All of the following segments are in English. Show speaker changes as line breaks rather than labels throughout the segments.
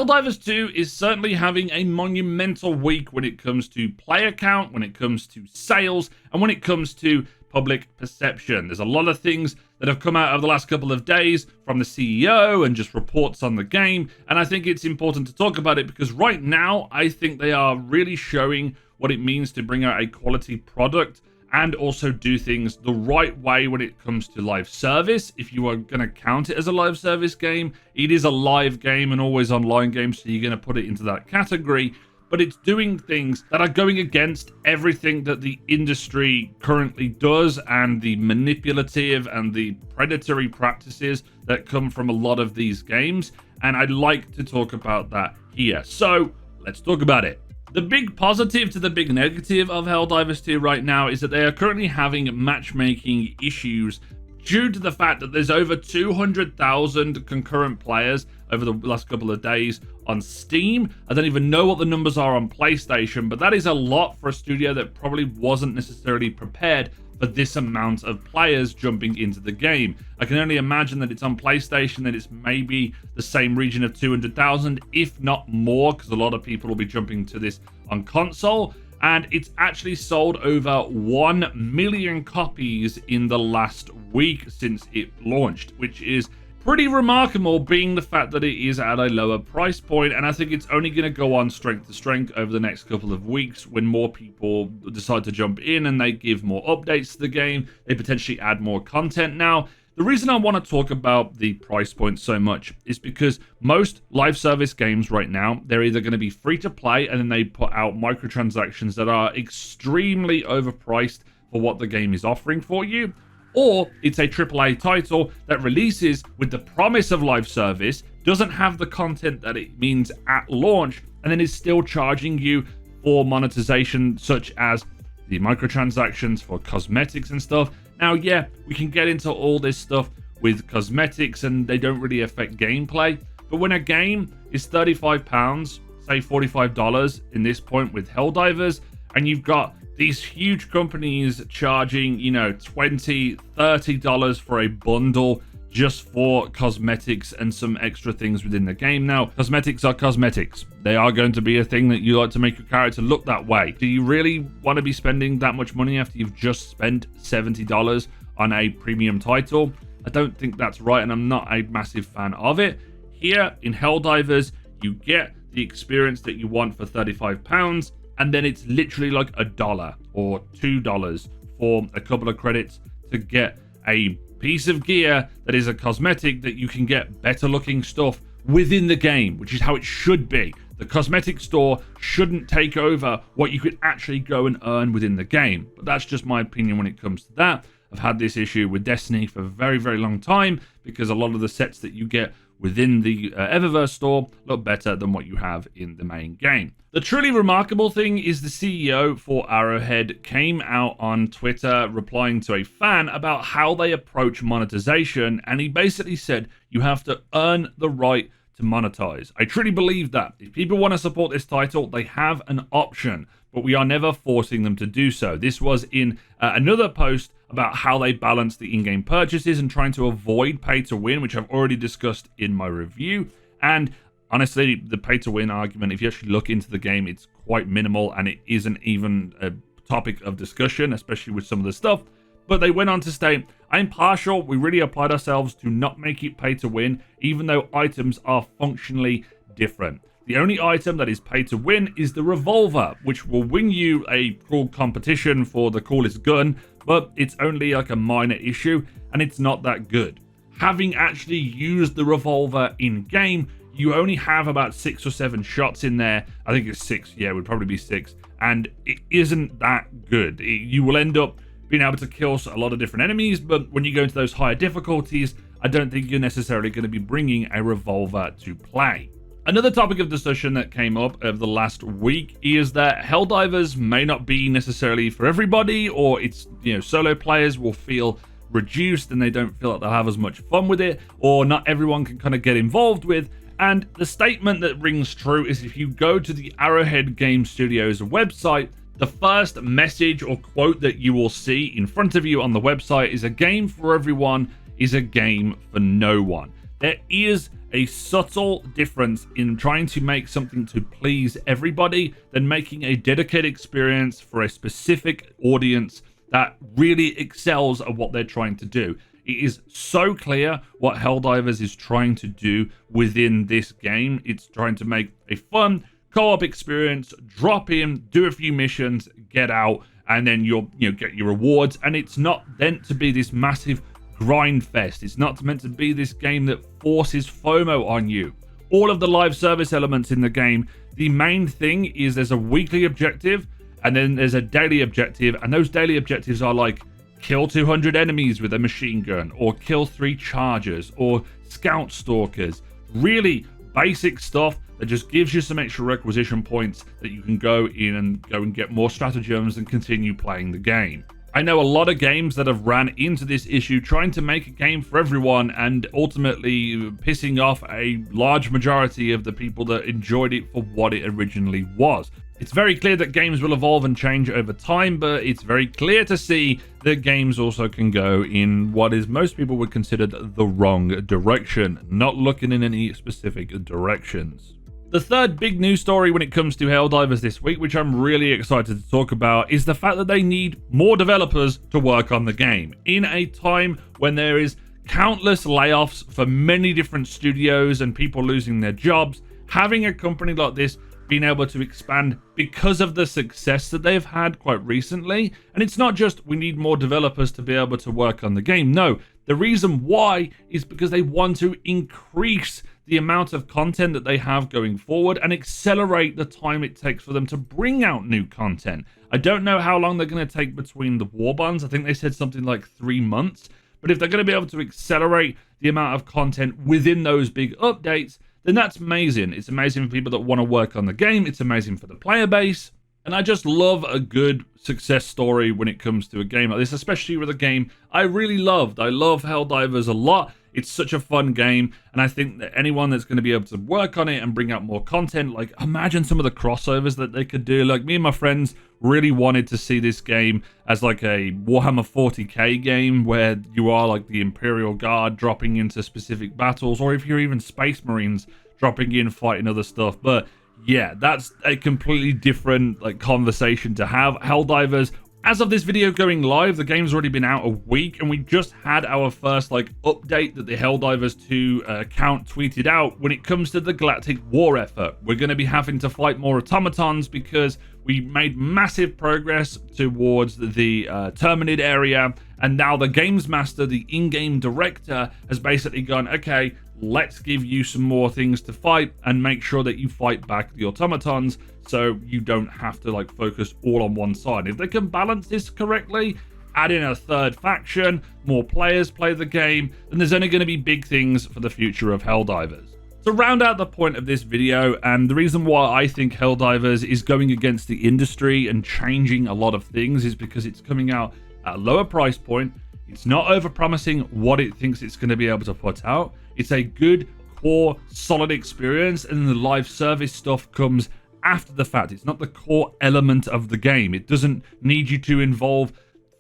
Helldivers 2 is certainly having a monumental week when it comes to player count, when it comes to sales, and when it comes to public perception. There's a lot of things that have come out over the last couple of days from the CEO and just reports on the game, and I think it's important to talk about it because right now I think they are really showing what it means to bring out a quality product and also do things the right way when it comes to live service. If you are going to count it as a live service game, it is a live game and always online game, so you're going to put it into that category. But it's doing things that are going against everything that the industry currently does and the manipulative and the predatory practices that come from a lot of these games. And I'd like to talk about that here. So let's talk about it. The big positive to the big negative of Helldivers 2 right now is that they are currently having matchmaking issues due to the fact that there's over 200,000 concurrent players over the last couple of days on Steam. I don't even know what the numbers are on PlayStation, but that is a lot for a studio that probably wasn't necessarily prepared for this amount of players jumping into the game. I can only imagine that it's on PlayStation, that it's maybe the same region of 200,000, if not more, because a lot of people will be jumping to this on console. And it's actually sold over 1 million copies in the last week since it launched, which is pretty remarkable, being the fact that it is at a lower price point. And I think it's only going to go on strength to strength over the next couple of weeks when more people decide to jump in and they give more updates to the game. They potentially add more content. Now, the reason I want to talk about the price point so much is because most live service games right now, they're either going to be free to play and then they put out microtransactions that are extremely overpriced for what the game is offering for you, or it's a AAA title that releases with the promise of live service, doesn't have the content that it means at launch, and then is still charging you for monetization such as the microtransactions for cosmetics and stuff. Now, yeah, we can get into all this stuff with cosmetics and they don't really affect gameplay, but when a game is £35, say $45 in this point with Helldivers, and you've got these huge companies charging, you know, $20, $30 for a bundle just for cosmetics and some extra things within the game. Now, cosmetics are cosmetics. They are going to be a thing that you like to make your character look that way. Do you really want to be spending that much money after you've just spent $70 on a premium title? I don't think that's right, and I'm not a massive fan of it. Here in Helldivers, you get the experience that you want for £35, and then it's literally like $1 or $2 for a couple of credits to get a piece of gear that is a cosmetic that you can get better looking stuff within the game, which is how it should be. The cosmetic store shouldn't take over what you could actually go and earn within the game. But that's just my opinion when it comes to that. I've had this issue with Destiny for a very, very long time because a lot of the sets that you get within the Eververse store look better than what you have in the main game. The truly remarkable thing is the CEO for Arrowhead came out on Twitter replying to a fan about how they approach monetization, and he basically said you have to earn the right to monetize. I truly believe that. If people want to support this title, they have an option, but we are never forcing them to do so. This was in another post about how they balance the in-game purchases and trying to avoid pay to win, which I've already discussed in my review. And honestly, the pay to win argument, if you actually look into the game, it's quite minimal and it isn't even a topic of discussion, especially with some of the stuff. But they went on to state, I'm partial. We really applied ourselves to not make it pay to win, even though items are functionally different. The only item that is pay to win is the revolver, which will win you a cool competition for the coolest gun, but it's only like a minor issue and it's not that good. Having actually used the revolver in game, you only have about 6 or 7 shots in there. I think it's 6. Yeah, it would probably be 6. And it isn't that good. You will end up being able to kill a lot of different enemies, but when you go into those higher difficulties, I don't think you're necessarily going to be bringing a revolver to play. Another topic of discussion that came up over the last week is that Helldivers may not be necessarily for everybody, or it's, you know, solo players will feel reduced and they don't feel like they'll have as much fun with it, or not everyone can kind of get involved with. And the statement that rings true is if you go to the Arrowhead Game Studios website, the first message or quote that you will see in front of you on the website is a game for everyone is a game for no one. There is a subtle difference in trying to make something to please everybody than making a dedicated experience for a specific audience that really excels at what they're trying to do. It is so clear what Helldivers is trying to do within this game. It's trying to make a fun co-op experience, drop in, do a few missions, get out, and then you'll get your rewards. And it's not meant to be this massive grind fest. It's not meant to be this game that forces FOMO on you. All of the live service elements in the game, the main thing is there's a weekly objective and then there's a daily objective, and those daily objectives are like kill 200 enemies with a machine gun, or kill 3 chargers, or scout stalkers. Really basic stuff that just gives you some extra requisition points that you can go in and get more stratagems and continue playing the game. I know a lot of games that have ran into this issue trying to make a game for everyone and ultimately pissing off a large majority of the people that enjoyed it for what it originally was. It's very clear that games will evolve and change over time, but it's very clear to see that games also can go in what is most people would consider the wrong direction, not looking in any specific directions. The third big news story when it comes to Helldivers this week, which I'm really excited to talk about, is the fact that they need more developers to work on the game. In a time when there is countless layoffs for many different studios and people losing their jobs, having a company like this being able to expand because of the success that they've had quite recently. And it's not just we need more developers to be able to work on the game. No, the reason why is because they want to increase the amount of content that they have going forward and accelerate the time it takes for them to bring out new content. I don't know how long they're going to take between the war bonds. I think they said something like 3 months. But if they're going to be able to accelerate the amount of content within those big updates, then that's amazing. It's amazing for people that want to work on the game. It's amazing for the player base. And I just love a good success story when it comes to a game like this, especially with a game I really loved. I love Helldivers a lot. It's such a fun game, and I think that anyone that's going to be able to work on it and bring out more content, like imagine some of the crossovers that they could do. Like me and my friends really wanted to see this game as like a Warhammer 40k game where you are like the Imperial Guard dropping into specific battles, or if you're even Space Marines dropping in fighting other stuff. But yeah, that's a completely different like conversation to have. Helldivers, as of this video going live, the game's already been out a week, and we just had our first like update that the Helldivers 2 account tweeted out when it comes to the Galactic War effort. We're going to be having to fight more automatons because we made massive progress towards the Terminid area, and now the Games Master, the in-game director, has basically gone, okay, let's give you some more things to fight and make sure that you fight back the automatons so you don't have to like focus all on one side. If they can balance this correctly, add in a third faction, more players play the game, then there's only going to be big things for the future of Helldivers. To round out the point of this video, and the reason why I think Helldivers is going against the industry and changing a lot of things, is because it's coming out at a lower price point. It's not overpromising what it thinks it's going to be able to put out. It's a good, core, solid experience, and the live service stuff comes after the fact. It's not the core element of the game. It doesn't need you to involve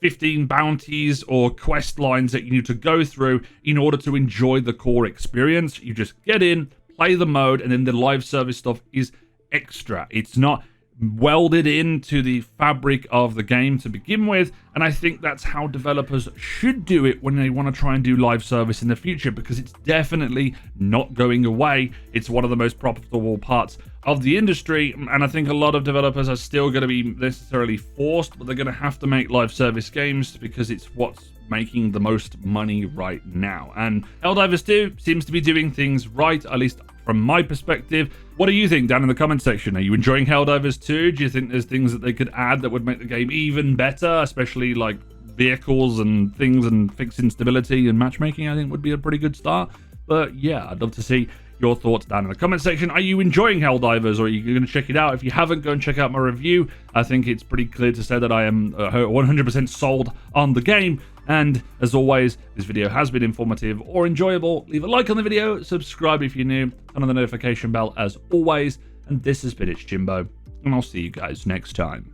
15 bounties or quest lines that you need to go through in order to enjoy the core experience. You just get in, play the mode, and then the live service stuff is extra. It's not welded into the fabric of the game to begin with, and I think that's how developers should do it when they want to try and do live service in the future, because it's definitely not going away. It's one of the most profitable parts of the industry, and I think a lot of developers are still going to be necessarily forced, but they're going to have to make live service games because it's what's making the most money right now. And Helldivers 2 seems to be doing things right, at least from my perspective. What do you think down in the comment section? Are you enjoying Helldivers 2? Do you think there's things that they could add that would make the game even better, especially like vehicles and things, and fixing stability and matchmaking? I think would be a pretty good start. But yeah, I'd love to see your thoughts down in the comment section. Are you enjoying Helldivers, or are you going to check it out? If you haven't, go and check out my review. I think it's pretty clear to say that I am 100% sold on the game. And as always, this video has been informative or enjoyable. Leave a like on the video, subscribe if you're new, turn on the notification bell as always. And this has been It's Jimbo, and I'll see you guys next time.